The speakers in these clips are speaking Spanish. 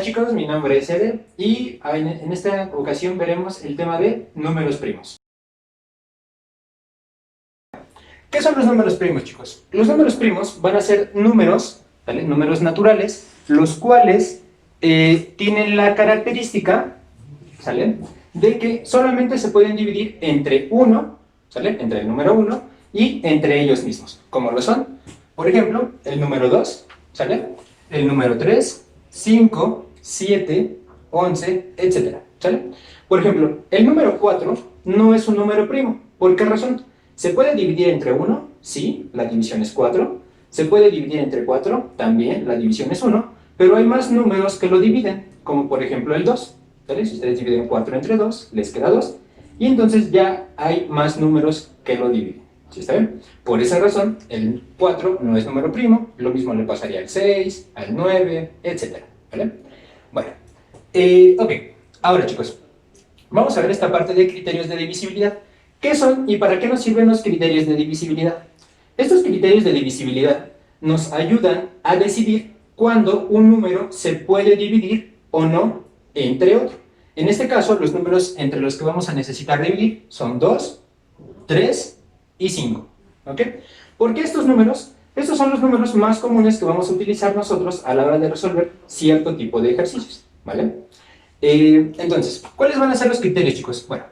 tal, chicos? Mi nombre es Eder y en esta ocasión veremos el tema de números primos. ¿Qué son los números primos, chicos? Los números primos van a ser números, ¿vale? Números naturales, los cuales tienen la característica, ¿sale?, de que solamente se pueden dividir entre uno, ¿sale?, entre el número 1 y entre ellos mismos, como lo son, por ejemplo, el número 2, ¿sale?, el número 3, 5, 7, 11, etc. ¿Sale? Por ejemplo, el número 4 no es un número primo. ¿Por qué razón? ¿Se puede dividir entre 1? Sí, la división es 4. ¿Se puede dividir entre 4? También, la división es 1. Pero hay más números que lo dividen, como por ejemplo el 2. ¿Sale? Si ustedes dividen 4 entre 2, les queda 2. Y entonces ya hay más números que lo dividen. ¿Sí está bien? Por esa razón, el 4 no es número primo, lo mismo le pasaría al 6, al 9, etc. ¿Vale? Bueno, ok, ahora chicos, vamos a ver esta parte de criterios de divisibilidad. ¿Qué son y para qué nos sirven los criterios de divisibilidad? Estos criterios de divisibilidad nos ayudan a decidir cuándo un número se puede dividir o no entre otro. En este caso, los números entre los que vamos a necesitar dividir son 2, 3 y 5. ¿Ok? ¿Por qué estos números? Estos son los números más comunes que vamos a utilizar nosotros a la hora de resolver cierto tipo de ejercicios. ¿Vale? Entonces, ¿cuáles van a ser los criterios, chicos? Bueno,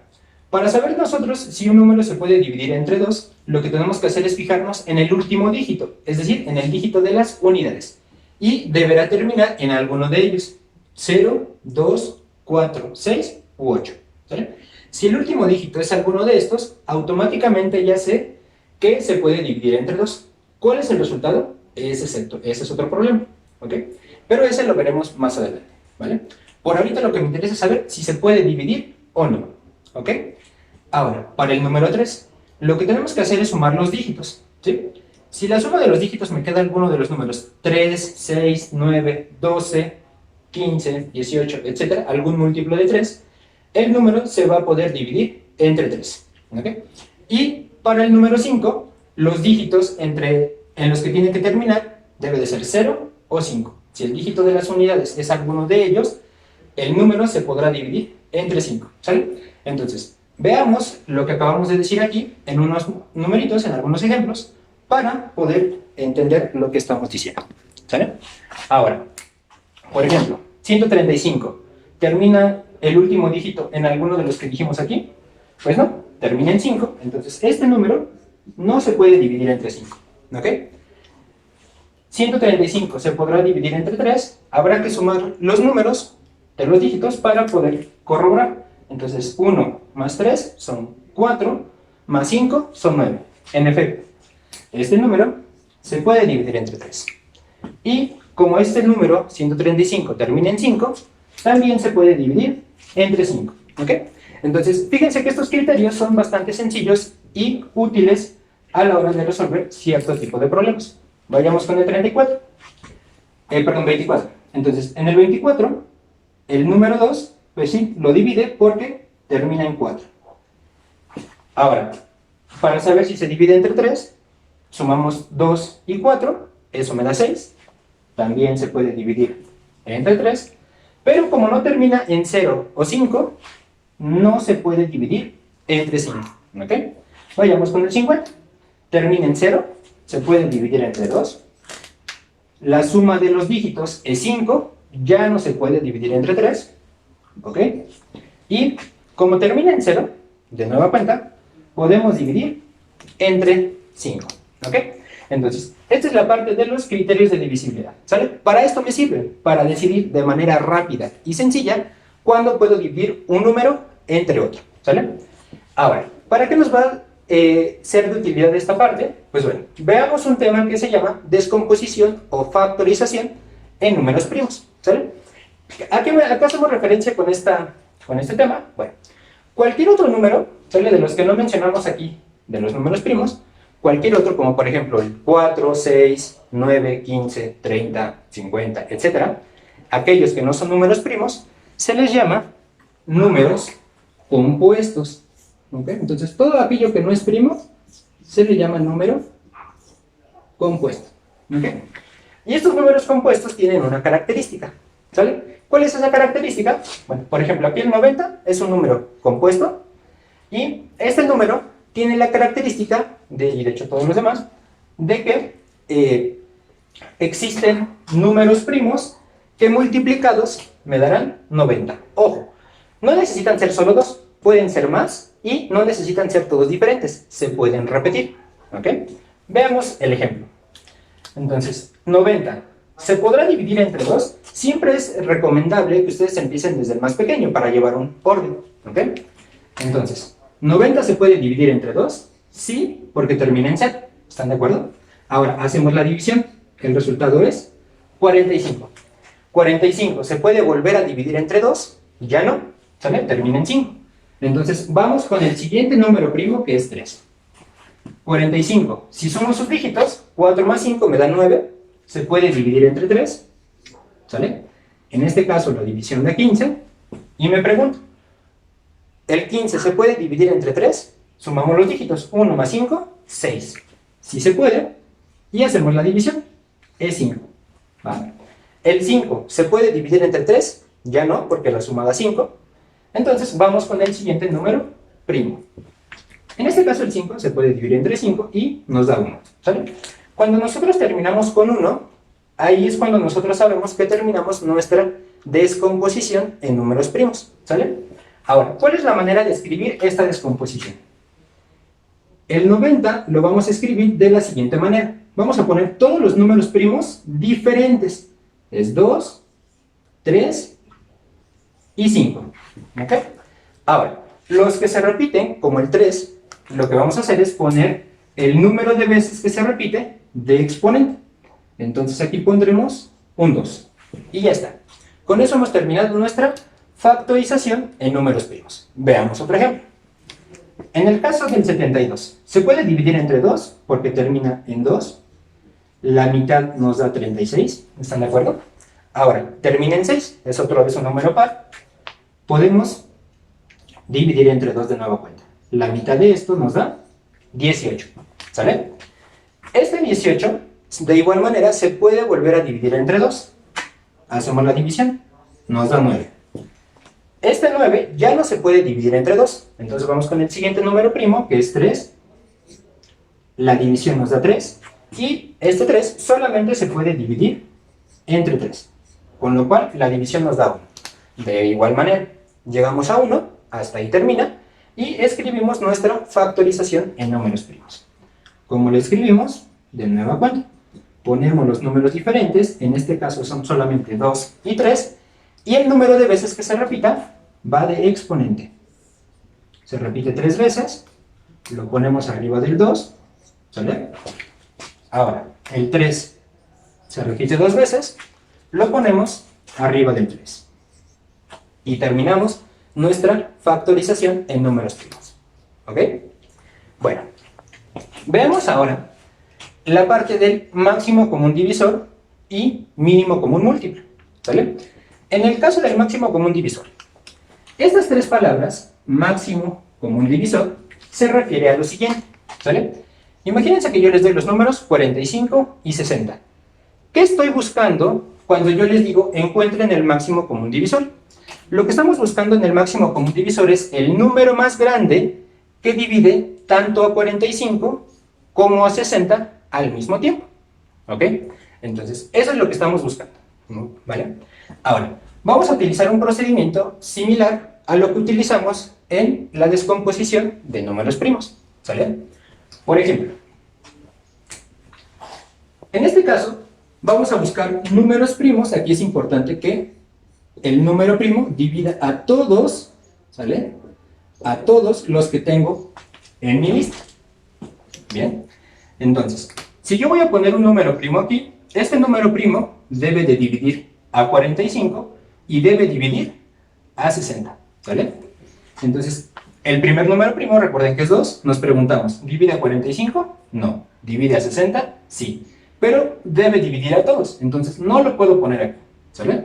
para saber nosotros si un número se puede dividir entre 2, lo que tenemos que hacer es fijarnos en el último dígito, es decir, en el dígito de las unidades. Y deberá terminar en alguno de ellos. 0, 2, 4, 6 u 8. ¿Vale? Si el último dígito es alguno de estos, automáticamente ya sé que se puede dividir entre 2. ¿Cuál es el resultado? Ese es otro problema. ¿Ok? Pero ese lo veremos más adelante. ¿Vale? Por ahorita lo que me interesa es saber si se puede dividir o no. ¿Ok? Ahora, para el número 3, lo que tenemos que hacer es sumar los dígitos. ¿Sí? Si la suma de los dígitos me queda alguno de los números 3, 6, 9, 12, 15, 18, etc., algún múltiplo de 3, el número se va a poder dividir entre 3. ¿Ok? Y para el número 5, los dígitos en los que tiene que terminar debe de ser 0 o 5. Si el dígito de las unidades es alguno de ellos, el número se podrá dividir entre 5. ¿Sale? Entonces, veamos lo que acabamos de decir aquí en unos numeritos, en algunos ejemplos, para poder entender lo que estamos diciendo. ¿Sale? Ahora, por ejemplo, 135. ¿Termina el último dígito en alguno de los que dijimos aquí? Pues no, termina en 5. Entonces, este número no se puede dividir entre 5. ¿Ok? 135 se podrá dividir entre 3. Habrá que sumar los números de los dígitos para poder corroborar. Entonces, 1 más 3 son 4, más 5 son 9. En efecto, este número se puede dividir entre 3. Y como este número, 135, termina en 5, también se puede dividir entre 5. ¿Ok? Entonces, fíjense que estos criterios son bastante sencillos y útiles a la hora de resolver cierto tipo de problemas. Vayamos con el 34. Perdón, 24. Entonces, en el 24, el número 2, pues sí, lo divide porque termina en 4. Ahora, para saber si se divide entre 3, sumamos 2 y 4, eso me da 6. También se puede dividir entre 3, pero como no termina en 0 o 5, no se puede dividir entre 5. ¿Ok? Vayamos con el 50. Termina en 0, se puede dividir entre 2. La suma de los dígitos es 5, ya no se puede dividir entre 3. ¿Ok? Y como termina en 0, de nueva cuenta, podemos dividir entre 5. ¿Ok? Entonces, esta es la parte de los criterios de divisibilidad. ¿Sale? Para esto me sirve, para decidir de manera rápida y sencilla cuándo puedo dividir un número entre otro. ¿Sale? Ahora, ¿para qué nos va a ser de utilidad esta parte? Pues bueno, veamos un tema que se llama descomposición o factorización en números primos. ¿Sale? ¿A qué hacemos referencia con este tema? Bueno, cualquier otro número, ¿sale?, de los que no mencionamos aquí, de los números primos, cualquier otro, como por ejemplo el 4, 6, 9, 15, 30, 50, etc., aquellos que no son números primos, se les llama números compuestos. ¿Okay? Entonces, todo aquello que no es primo se le llama número compuesto. ¿Okay? Y estos números compuestos tienen una característica. ¿Sale? ¿Cuál es esa característica? Bueno, por ejemplo, aquí el 90 es un número compuesto y este número tiene la característica, y de hecho todos los demás, de que existen números primos que multiplicados me darán 90. Ojo, no necesitan ser solo dos, pueden ser más y no necesitan ser todos diferentes, se pueden repetir. ¿Ok? Veamos el ejemplo. Entonces, 90 se podrá dividir entre 2. Siempre es recomendable que ustedes empiecen desde el más pequeño para llevar un orden. ¿Ok? Entonces, 90 se puede dividir entre 2, sí, porque termina en 0. ¿Están de acuerdo? Ahora, hacemos la división. El resultado es 45. 45 se puede volver a dividir entre 2, ya no, ¿sale? Termina en 5. Entonces, vamos con el siguiente número primo, que es 3. 45, si somos sus dígitos, 4 más 5 me da 9, se puede dividir entre 3, ¿sale? En este caso, la división da 15, y me pregunto, ¿el 15 se puede dividir entre 3? Sumamos los dígitos, 1 más 5, 6. Si se puede, y hacemos la división, es 5. ¿Vale? El 5 se puede dividir entre 3, ya no, porque la suma da 5. Entonces vamos con el siguiente número primo. En este caso el 5 se puede dividir entre 5 y nos da 1. ¿Sale? Cuando nosotros terminamos con 1, ahí es cuando nosotros sabemos que terminamos nuestra descomposición en números primos. ¿Sale? Ahora, ¿cuál es la manera de escribir esta descomposición? El 90 lo vamos a escribir de la siguiente manera. Vamos a poner todos los números primos diferentes. Es 2, 3 y 5. ¿Ok? Ahora, los que se repiten, como el 3, lo que vamos a hacer es poner el número de veces que se repite de exponente. Entonces aquí pondremos un 2. Y ya está. Con eso hemos terminado nuestra factorización en números primos. Veamos otro ejemplo. En el caso del 72, se puede dividir entre 2 porque termina en 2. La mitad nos da 36. ¿Están de acuerdo? Ahora, termina en 6. Es otra vez un número par. Podemos dividir entre 2 de nueva cuenta. La mitad de esto nos da 18. ¿Sale? Este 18, de igual manera, se puede volver a dividir entre 2. Hacemos la división. Nos da 9. Este 9 ya no se puede dividir entre 2. Entonces vamos con el siguiente número primo, que es 3. La división nos da 3. Y este 3 solamente se puede dividir entre 3. Con lo cual, la división nos da 1. De igual manera, llegamos a 1, hasta ahí termina, y escribimos nuestra factorización en números primos. ¿Cómo lo escribimos? De nueva cuenta. Ponemos los números diferentes, en este caso son solamente 2 y 3, y el número de veces que se repita va de exponente. Se repite 3 veces, lo ponemos arriba del 2, ¿sale? Ahora, el 3 se repite 2 veces, lo ponemos arriba del 3. Y terminamos nuestra factorización en números primos. ¿Ok? Bueno, veamos ahora la parte del máximo común divisor y mínimo común múltiplo. ¿Sale? En el caso del máximo común divisor, estas tres palabras, máximo común divisor, se refiere a lo siguiente. ¿Sale? Imagínense que yo les doy los números 45 y 60. ¿Qué estoy buscando cuando yo les digo encuentren el máximo común divisor? Lo que estamos buscando en el máximo común divisor es el número más grande que divide tanto a 45 como a 60 al mismo tiempo. ¿Ok? Entonces, eso es lo que estamos buscando. ¿Vale? Ahora, vamos a utilizar un procedimiento similar a lo que utilizamos en la descomposición de números primos. ¿Sale? Por ejemplo, en este caso, vamos a buscar números primos. Aquí es importante que el número primo divida a todos, ¿sale? A todos los que tengo en mi lista. Bien, entonces, si yo voy a poner un número primo aquí, este número primo debe de dividir a 45 y debe dividir a 60, ¿sale? Entonces, el primer número primo, recuerden que es 2, nos preguntamos, ¿divide a 45? No. ¿Divide a 60? Sí. Pero debe dividir a todos, entonces no lo puedo poner aquí, ¿sale?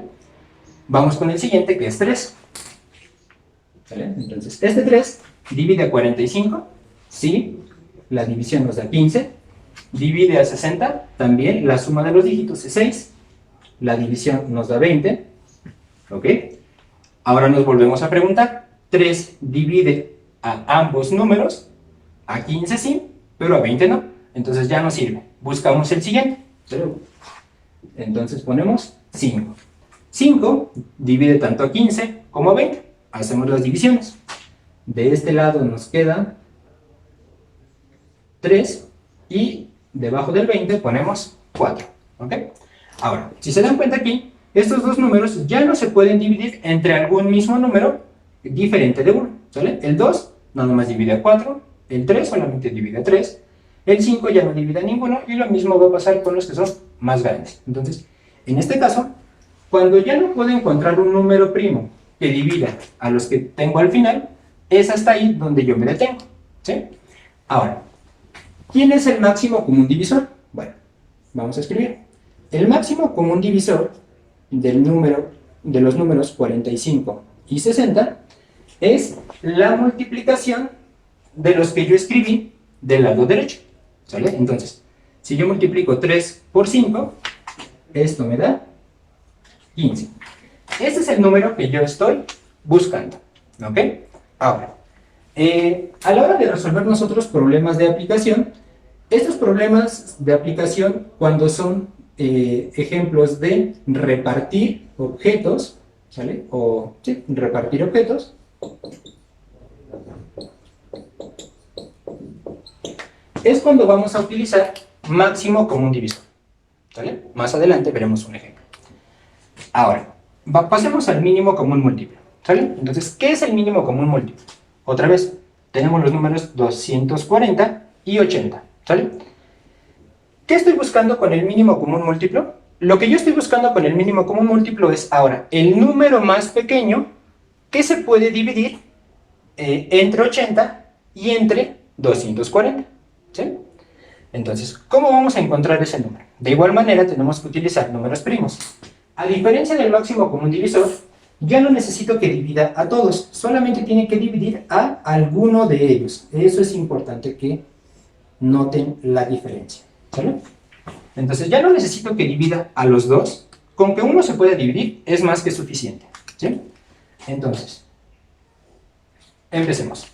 Vamos con el siguiente, que es 3. ¿Sale? Entonces, este 3 divide a 45, sí, la división nos da 15, divide a 60, también la suma de los dígitos es 6, la división nos da 20, ¿Ok? Ahora nos volvemos a preguntar. 3 divide a ambos números, a 15 sí, pero a 20 no. Entonces ya no sirve. Buscamos el siguiente. Entonces ponemos 5. 5 divide tanto a 15 como a 20. Hacemos las divisiones. De este lado nos queda 3 y debajo del 20 ponemos 4. ¿Ok? Ahora, si se dan cuenta aquí, estos dos números ya no se pueden dividir entre algún mismo número diferente de 1. ¿Sale? El 2 nada más divide a 4, el 3 solamente divide a 3, el 5 ya no divide a ninguno y lo mismo va a pasar con los que son más grandes. Entonces, en este caso, cuando ya no puedo encontrar un número primo que divida a los que tengo al final, es hasta ahí donde yo me detengo. ¿Sí? Ahora, ¿quién es el máximo común divisor? Bueno, vamos a escribir. El máximo común divisor de los números 45 y 60 es la multiplicación de los que yo escribí del lado derecho. ¿Sale? Entonces, si yo multiplico 3 por 5, esto me da 15. Este es el número que yo estoy buscando. ¿Ok? Ahora, a la hora de resolver nosotros problemas de aplicación, estos problemas de aplicación, cuando son ejemplos de repartir objetos, ¿sale? O, sí, repartir objetos, es cuando vamos a utilizar máximo común divisor. ¿Sale? Más adelante veremos un ejemplo. Ahora, pasemos al mínimo común múltiplo. ¿Sale? Entonces, ¿qué es el mínimo común múltiplo? Otra vez, tenemos los números 240 y 80. ¿Sale? ¿Qué estoy buscando con el mínimo común múltiplo? Lo que yo estoy buscando con el mínimo común múltiplo es ahora el número más pequeño que se puede dividir entre 80 y entre 240. ¿Sí? Entonces, ¿cómo vamos a encontrar ese número? De igual manera tenemos que utilizar números primos. A diferencia del máximo común divisor, ya no necesito que divida a todos, solamente tiene que dividir a alguno de ellos. Eso es importante que noten la diferencia. ¿Sale? Entonces ya no necesito que divida a los dos, con que uno se pueda dividir es más que suficiente. ¿Sí? Entonces, empecemos.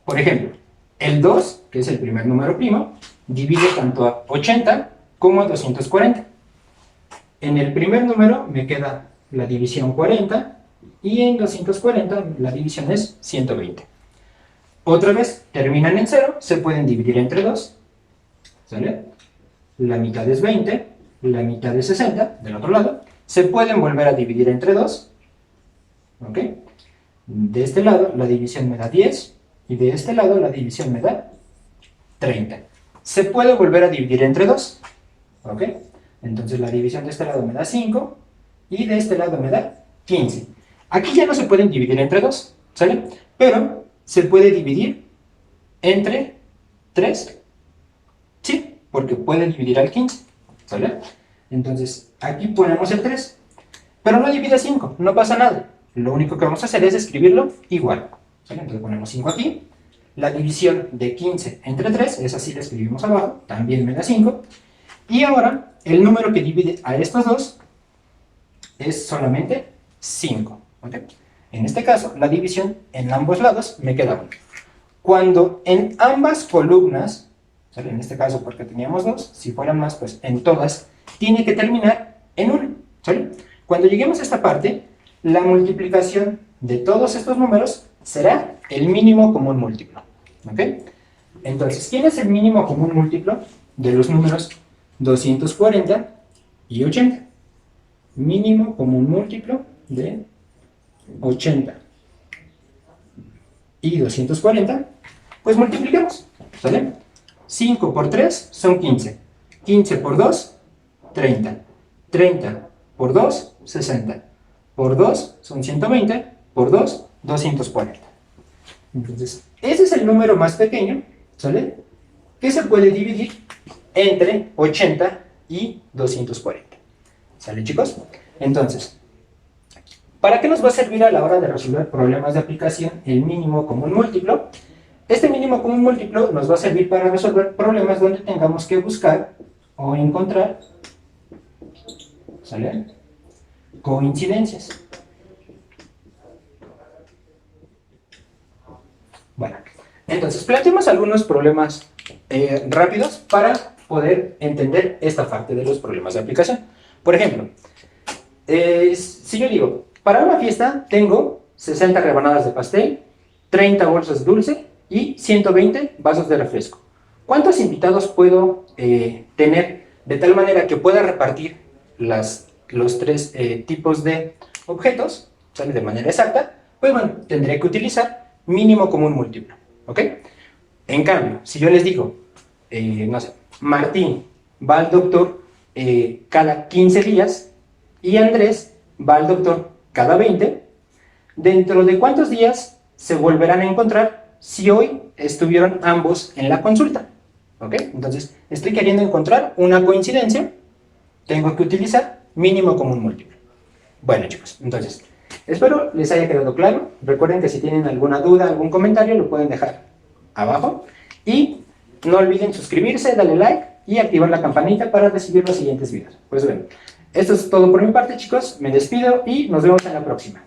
Por ejemplo, el 2, que es el primer número primo, divide tanto a 80 como a 240. En el primer número me queda la división 40 y en 240 la división es 120. Otra vez, terminan en 0, se pueden dividir entre 2. ¿Sale? La mitad es 20, la mitad es 60, del otro lado. Se pueden volver a dividir entre 2. ¿Ok? De este lado la división me da 10 y de este lado la división me da 30. Se puede volver a dividir entre 2. ¿Ok? Entonces la división de este lado me da 5 y de este lado me da 15. Aquí ya no se pueden dividir entre 2, ¿sale? Pero se puede dividir entre 3. Sí, porque puede dividir al 15, ¿sale? Entonces aquí ponemos el 3. Pero no divide 5, no pasa nada. Lo único que vamos a hacer es escribirlo igual. ¿Sale? Entonces ponemos 5 aquí. La división de 15 entre 3, esa sí la escribimos abajo, también me da 5. Y ahora, el número que divide a estos dos es solamente 5. ¿Okay? En este caso, la división en ambos lados me queda 1. Cuando en ambas columnas, ¿sale? En este caso porque teníamos 2, si fueran más, pues en todas, tiene que terminar en 1. ¿Sale? Cuando lleguemos a esta parte, la multiplicación de todos estos números será el mínimo común múltiplo. ¿Ok? Entonces, ¿quién es el mínimo común múltiplo de los números 240 y 80? Mínimo común múltiplo de 80 y 240, pues multiplicamos, ¿sale? 5 por 3 son 15, 15 por 2, 30, 30 por 2, 60, por 2 son 120, por 2, 240. Entonces, ese es el número más pequeño, ¿sale? Que se puede dividir entre 80 y 240. ¿Sale, chicos? Entonces, ¿para qué nos va a servir a la hora de resolver problemas de aplicación el mínimo común múltiplo? Este mínimo común múltiplo nos va a servir para resolver problemas donde tengamos que buscar o encontrar, ¿sale?, coincidencias. Entonces, planteemos algunos problemas rápidos para poder entender esta parte de los problemas de aplicación. Por ejemplo, si yo digo, para una fiesta tengo 60 rebanadas de pastel, 30 bolsas de dulce y 120 vasos de refresco. ¿Cuántos invitados puedo tener de tal manera que pueda repartir los tres tipos de objetos, ¿sale? De manera exacta? Pues bueno, tendré que utilizar mínimo común múltiplo, ¿ok? En cambio, si yo les digo, no sé, Martín va al doctor cada 15 días y Andrés va al doctor cada 20, ¿dentro de cuántos días se volverán a encontrar si hoy estuvieron ambos en la consulta? ¿Ok? Entonces, estoy queriendo encontrar una coincidencia, tengo que utilizar mínimo común múltiplo. Bueno, chicos, entonces, espero les haya quedado claro. Recuerden que si tienen alguna duda, algún comentario, lo pueden dejar abajo. Y no olviden suscribirse, darle like y activar la campanita para recibir los siguientes videos. Pues bueno, esto es todo por mi parte, chicos. Me despido y nos vemos en la próxima.